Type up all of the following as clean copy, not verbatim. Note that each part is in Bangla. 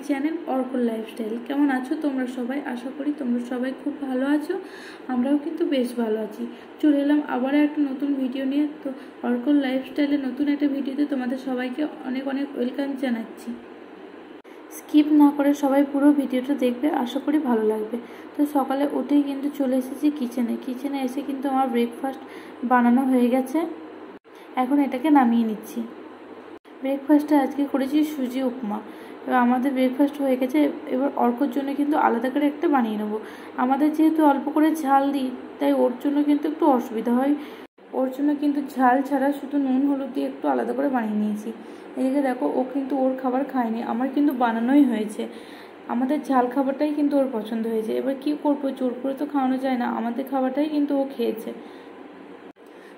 Channel অর্কল lifestyle. কেমন আছো তোমরা সবাই? আশা করি তোমরা সবাই খুব ভালো আছো। আমরাও কিন্তু বেশ ভালো আছি। চলে এলাম আবার একটা নতুন ভিডিও নিয়ে। তো অর্কল লাইফস্টাইলের নতুন একটা ভিডিওতে তোমাদের সবাইকে অনেক অনেক ওয়েলকাম জানাচ্ছি। স্কিপ না করে সবাই পুরো ভিডিওটা দেখবে, আশা করি ভালো লাগবে। তো সকালে উঠেই কিন্তু চলে এসেছি কিচেনে এসে কিন্তু আমার ব্রেকফাস্ট বানানো হয়ে গেছে। এখন এটাকে নামিয়ে নিচ্ছি। ব্রেকফাস্টে আজকে করেছি সুজি উপমা। এবার আমাদের ব্রেকফাস্ট হয়ে গেছে, এবার অর্কর জন্য কিন্তু আলাদা করে একটা বানিয়ে নেবো। আমাদের যেহেতু অল্প করে ঝাল দিই, তাই ওর জন্য কিন্তু একটু অসুবিধা হয়। ওর জন্য কিন্তু ঝাল ছাড়া শুধু নুন হলুদ দিয়ে একটু আলাদা করে বানিয়ে নিয়েছি। এদিকে দেখো, ও কিন্তু ওর খাবার খায়নি, আমার কিন্তু বানানোই হয়েছে। আমাদের ঝাল খাবারটাই কিন্তু ওর পছন্দ হয়েছে। এবার কি করবো, জোর করে তো খাওয়ানো যায় না, আমাদের খাবারটাই কিন্তু ও খেয়েছে।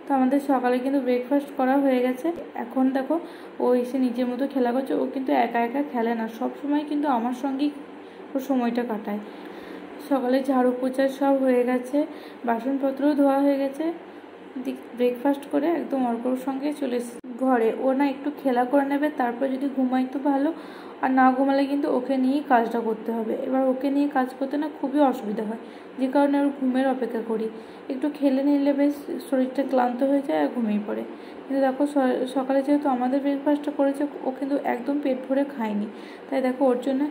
তো আমাদের সকালে কিন্তু ব্রেকফাস্ট করা হয়ে গেছে। এখন দেখো, ও এসে নিজের মতো খেলা করছে। ও কিন্তু একা একা খেলে না, সব সময় কিন্তু আমার সঙ্গেই ও সময়টা কাটায়। সকালে ঝাড়ু পোছা সব হয়ে গেছে, বাসনপত্রও ধোয়া হয়ে গেছে। ব্রেকফাস্ট করে একদম অর্কর সঙ্গে চলে এসেছি ঘরে। ও না একটু খেলা করে নেবে, তারপর যদি ঘুমাই তো ভালো, আর না ঘুমালে কিন্তু ওকে নিয়েই কাজটা করতে হবে। এবার ওকে নিয়ে কাজ করতে না খুবই অসুবিধা হয়, যে কারণে ওর ঘুমের অপেক্ষা করি। একটু খেলে নিলে বেশ শরীরটা ক্লান্ত হয়ে যায় আর ঘুমিয়ে পড়ে। কিন্তু দেখো, সকালে যেহেতু আমাদের ব্রেকফাস্টটা করেছে, ও কিন্তু একদম পেট ভরে খায়নি। তাই দেখো, ওর জন্য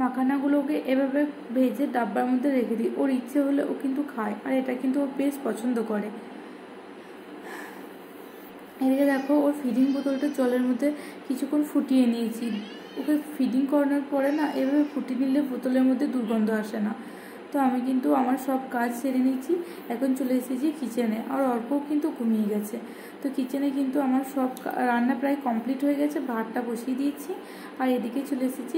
মাখানাগুলোকে এভাবে ভেজে ডাব্বার মধ্যে রেখে দিই। ওর ইচ্ছে হলে ও কিন্তু খায়, আর এটা কিন্তু ও বেশ পছন্দ করে। এদিকে দেখো, ওর ফিডিং বোতলটা জলের মধ্যে কিছুক্ষণ ফুটিয়ে নিয়েছি। ওকে ফিডিং করানোর পরে না এভাবে ফুটিয়ে নিলে বোতলের মধ্যে দুর্গন্ধ আসে না। তো আমি কিন্তু আমার সব কাজ সেরে নিয়েছি। এখন চলে এসেছি কিচেনে, আর অর্কও কিন্তু ঘুমিয়ে গেছে। তো কিচেনে কিন্তু আমার সব রান্না প্রায় কমপ্লিট হয়ে গেছে। ভাতটা বসিয়ে দিয়েছি, আর এদিকে চলে এসেছি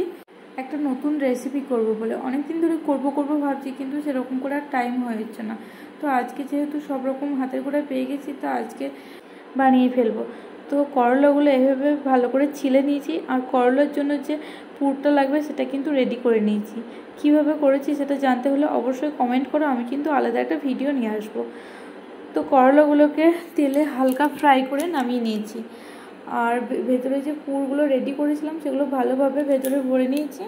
একটা নতুন রেসিপি করব বলে। অনেক দিন ধরে করবো ভাবছি, কিন্তু সেরকম করে আর টাইম হচ্ছে না। তো আজকে যেহেতু সব রকম হাতের গোড়ায় পেয়ে গেছি, তো আজকে বানিয়ে ফেলবো। তো করলাগুলো এভাবে ভালো করে ছিলে নিয়েছি, আর করলার জন্য যে পুরটা লাগবে সেটা কিন্তু রেডি করে নিয়েছি। কিভাবে করেছি সেটা জানতে হলে অবশ্যই কমেন্ট করো, আমি কিন্তু আলাদা একটা ভিডিও নিয়ে আসবো। তো করলাগুলোকে তেলে হালকা ফ্রাই করে নামিয়ে নিয়েছি, আর ভেতরে যে পুরগুলো রেডি করেছিলাম সেগুলো ভালোভাবে ভেতরে ভরে নিয়েছি,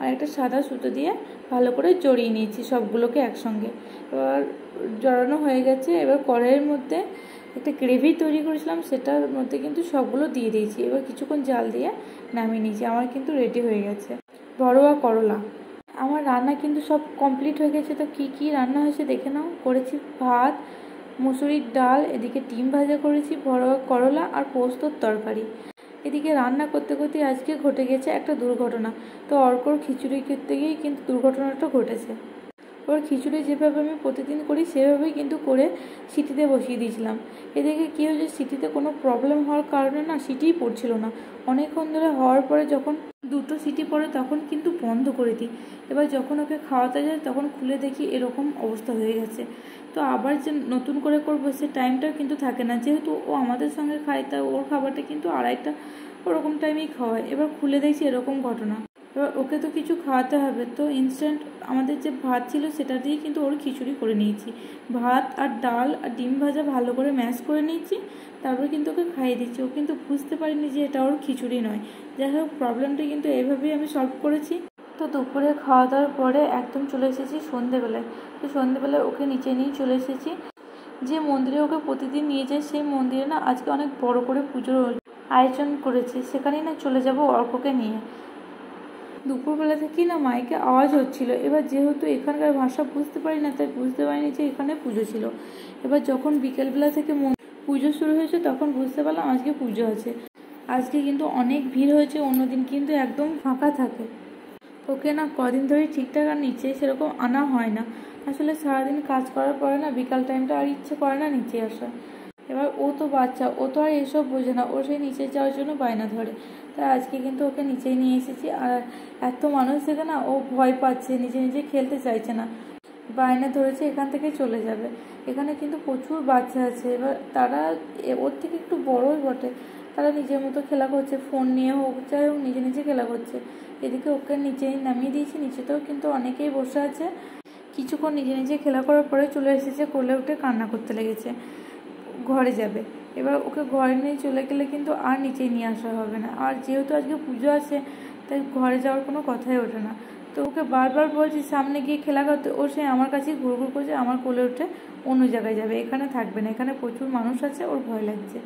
আর একটা সাদা সুতো দিয়ে ভালো করে জড়িয়ে নিয়েছি সবগুলোকে একসঙ্গে। এবার জড়ানো হয়ে গেছে। এবার কড়াইয়ের মধ্যে একটা গ্রেভি তৈরি করেছিলাম, সেটার মধ্যে কিন্তু সবগুলো দিয়ে দিয়েছি। এবার কিছুক্ষণ জাল দিয়ে নামিয়ে নিয়েছি। আমার কিন্তু রেডি হয়ে গেছে বড়োয়া করলা। আমার রান্না কিন্তু সব কমপ্লিট হয়ে গেছে। তো কী রান্না হয়েছে দেখে নাও। করেছি ভাত, মুসুরির ডাল, এদিকে ডিম ভাজা করেছি, বড়োয়া করলা আর পোস্তর তরকারি। এদিকে রান্না করতে করতে আজকে ঘটে গেছে একটা দুর্ঘটনা। তো অর্কর খিচুড়ি করতে গিয়েই কিন্তু দুর্ঘটনাটা ঘটেছে। ওর খিচুড়ি যেভাবে আমি প্রতিদিন করি সেভাবেই কিন্তু করে সিটিতে বসিয়ে দিয়েছিলাম। এদিকে কী হয়েছে, সিটিতে কোনো প্রবলেম হওয়ার কারণে না সিটিই পড়ছিল না। অনেকক্ষণ ধরে হওয়ার পরে যখন দুটো সিটি পড়ে তখন কিন্তু বন্ধ করে দিই। এবার যখন ওকে খাওয়াতে যায় তখন খুলে দেখি এরকম অবস্থা হয়ে গেছে। তো আবার যে নতুন করে করবো সে টাইমটাও কিন্তু থাকে না, যেহেতু ও আমাদের সঙ্গে খায়, তা ওর খাবারটা কিন্তু আড়াইটা ওরকম টাইমেই খাওয়ায়। এবার খুলে দেখছি এরকম ঘটনা। এবার ওকে তো কিছু খাওয়াতে হবে, তো ইনস্ট্যান্ট আমাদের যে ভাত ছিল সেটা দিয়ে কিন্তু ওর খিচুড়ি করে নিয়েছি। ভাত আর ডাল আর ডিম ভাজা ভালো করে ম্যাশ করে নিয়েছি, তারপরে কিন্তু ওকে খাইয়ে দিচ্ছি। ও কিন্তু বুঝতে পারিনি যে এটা ওর খিচুড়ি নয়। যাই হোক, প্রবলেমটা কিন্তু এইভাবেই আমি সলভ করেছি। তো দুপুরে খাওয়া দাওয়ার পরে একদম চলে এসেছি সন্ধেবেলায়। তো সন্ধেবেলায় ওকে নিচে নিয়ে চলে এসেছি। যে মন্দিরে ওকে প্রতিদিন নিয়ে যায় সেই মন্দিরে না আজকে অনেক বড় করে পুজোর আয়োজন করেছে, সেখানেই না চলে যাব অর্ককে নিয়ে। দুপুরবেলা থেকেই না মাইকে আওয়াজ হচ্ছিল। এবার যেহেতু এখানকার ভাষা বুঝতে পারি না, তাই বুঝতে পারিনি যে এখানে পুজো ছিল। এবার যখন বিকেলবেলা থেকে পুজো শুরু হয়েছে তখন বুঝতে পারলাম আজকে পুজো আছে। আজকে কিন্তু অনেক ভিড় হয়েছে, অন্যদিন কিন্তু একদম ফাঁকা থাকে। ওকে না কদিন ধরে ঠিকঠাক আর নিচে সেরকম আনা হয় না। আসলে সারাদিন কাজ করার পরে না বিকাল টাইমটা আর ইচ্ছে করে না নিচে আসা। এবার ও তো বাচ্চা, ও তো আর এসব বোঝে না, ও সেই নিচে যাওয়ার জন্য বায়না ধরে। তাই আজকে কিন্তু ওকে নিচেই নিয়ে এসেছি। আর এত মানুষ থেকে না ও ভয় পাচ্ছে, নিজে খেলতে চাইছে না, বায়না ধরেছে এখান থেকে চলে যাবে। এখানে কিন্তু প্রচুর বাচ্চা আছে, এবার তারা ওর থেকে একটু বড়ই বটে, তারা নিজের মতো খেলা করছে, ফোন নিয়ে হোক যাই হোক নিজে খেলা করছে। এদিকে ওকে নিচেই নামিয়ে দিয়েছি, নিচেতেও কিন্তু অনেকেই বসে আছে। কিছুক্ষণ নিজে খেলা করার পরে চলে এসেছে, কোলে উঠে কান্না করতে লেগেছে, ঘরে যাবে। এবার ওকে ঘরে নিয়ে চলে গেলে কিন্তু আর নিচে নিয়ে আসা হবে না। আর যেহেতু আজকে পুজো আছে, তাই ঘরে যাওয়ার কোনো কথাই ওঠে না। তো ওকে বারবার বলছি সামনে গিয়ে খেলা করতে, ও সে আমার কাছেই ঘুরঘুর করছে, আমার কোলে উঠে অন্য জায়গায় যাবে, এখানে থাকবে না, এখানে প্রচুর মানুষ আছে, ওর ভয় লাগছে।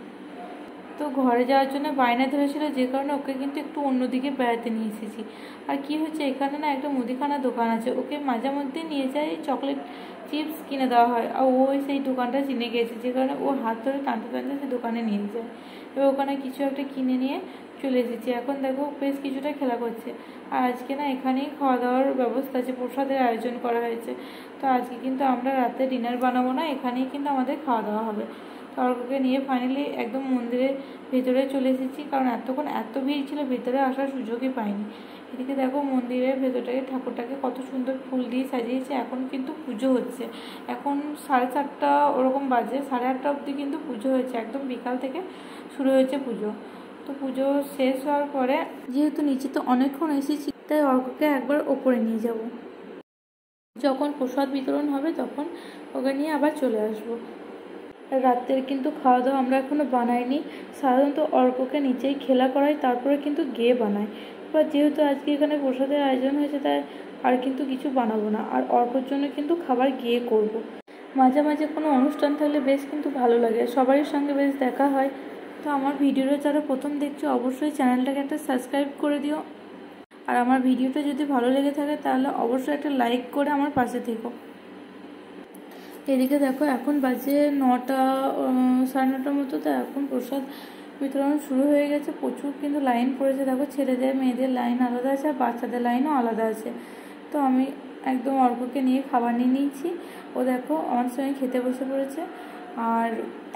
তো ঘরে যাওয়ার জন্য বায়না ধরেছিল, যে কারণে ওকে কিন্তু একটু অন্যদিকে বেড়াতে নিয়ে এসেছি। আর কি হচ্ছে, এখানে না একটা মুদিখানার দোকান আছে, ওকে মাঝে মধ্যে নিয়ে যায় চকলেট চিপস কিনে দেওয়া হয়, আর ও সেই দোকানটা চিনে গেছে, যে কারণে ও হাত ধরে টানতে টানতে সেই দোকানে নিয়ে যায়। এবার ওখানে কিছু একটা কিনে নিয়ে চলে এসেছি। এখন দেখো বেশ কিছুটা খেলা করছে। আর আজকে না এখানেই খাওয়া দাওয়ার ব্যবস্থা আছে, প্রসাদের আয়োজন করা হয়েছে। তো আজকে কিন্তু আমরা রাতে ডিনার বানাবো না, এখানেই কিন্তু আমাদের খাওয়া দাওয়া হবে। তো অর্ককে নিয়ে ফাইনালি একদম মন্দিরের ভেতরে চলে এসেছি, কারণ এতক্ষণ এত ভিড় ছিল, ভেতরে আসার সুযোগই পাইনি। এদিকে দেখো মন্দিরের ভেতরটাকে ঠাকুরটাকে কত সুন্দর ফুল দিয়ে সাজিয়েছে। এখন কিন্তু পুজো হচ্ছে, এখন 7:30 ওরকম বাজে, 8:30 অবধি কিন্তু পুজো হয়েছে, একদম বিকাল থেকে শুরু হয়েছে পুজো। তো পুজো শেষ হওয়ার পরে যেহেতু নিচে তো অনেকক্ষণ এসেছি, তাই অর্ককে একবার ওপরে নিয়ে যাব। যখন প্রসাদ বিতরণ হবে তখন ওকে নিয়ে আবার চলে আসবো। রাত্রের কিন্তু খাওয়া দাওয়া আমরা এখনও বানাইনি। সাধারণত অর্ককে নিচেই খেলা করাই, তারপরে কিন্তু গিয়ে বানাই। এবার যেহেতু আজকে এখানে প্রসাদের আয়োজন হয়েছে, তাই আর কিন্তু কিছু বানাবো না, আর অর্কর জন্য কিন্তু খাবার গিয়ে করব। মাঝে মাঝে কোনো অনুষ্ঠান থাকলে বেশ কিন্তু ভালো লাগে, সবারই সঙ্গে বেশ দেখা হয়। তো আমার ভিডিওটা যারা প্রথম দেখছো অবশ্যই চ্যানেলটাকে একটা সাবস্ক্রাইব করে দিও, আর আমার ভিডিওটা যদি ভালো লেগে থাকে তাহলে অবশ্যই একটা লাইক করে আমার পাশে থেকো। এদিকে দেখো এখন বাজে 9টা 9:30 মতো, তো এখন প্রসাদ বিতরণ শুরু হয়ে গেছে। প্রচুর কিন্তু লাইন পড়েছে, দেখো ছেলেদের মেয়েদের লাইন আলাদা আছে আর বাচ্চাদের লাইনও আলাদা আছে। তো আমি একদম অর্ককে নিয়ে খাবার নিয়ে নিয়েছি। ও দেখো আমার সঙ্গে খেতে বসে পড়েছে। আর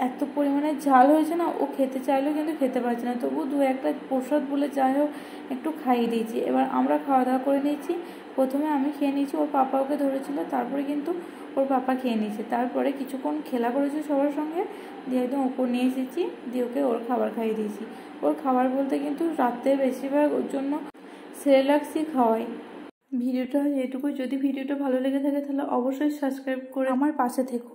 এত পরিমাণে ঝাল হয়েছে না, ও খেতে চাইলেও কিন্তু খেতে পারছে না, তবু দু একটা প্রসাদ বলে যাই হোক একটু খাইয়ে দিয়েছি। এবার আমরা খাওয়া দাওয়া করে নিয়েছি। প্রথমে আমি খেয়ে নিয়েছি, ওর পাপা ওকে ধরেছিল, তারপরে কিন্তু ওর পাপা খেয়ে নিয়েছে। তারপরে কিছুক্ষণ খেলা করেছে সবার সঙ্গে, দিয়ে একদম ওপর নিয়ে এসেছি, দিয়ে ওকে ওর খাবার খাইয়ে দিয়েছি। ওর খাবার বলতে কিন্তু রাত্রে বেশিরভাগ ওর জন্য সেরেলাক্সই খাওয়াই। ভিডিওটা এটুকু। যদি ভিডিওটা ভালো লেগে থাকে তাহলে অবশ্যই সাবস্ক্রাইব করে আমার পাশে থেকো।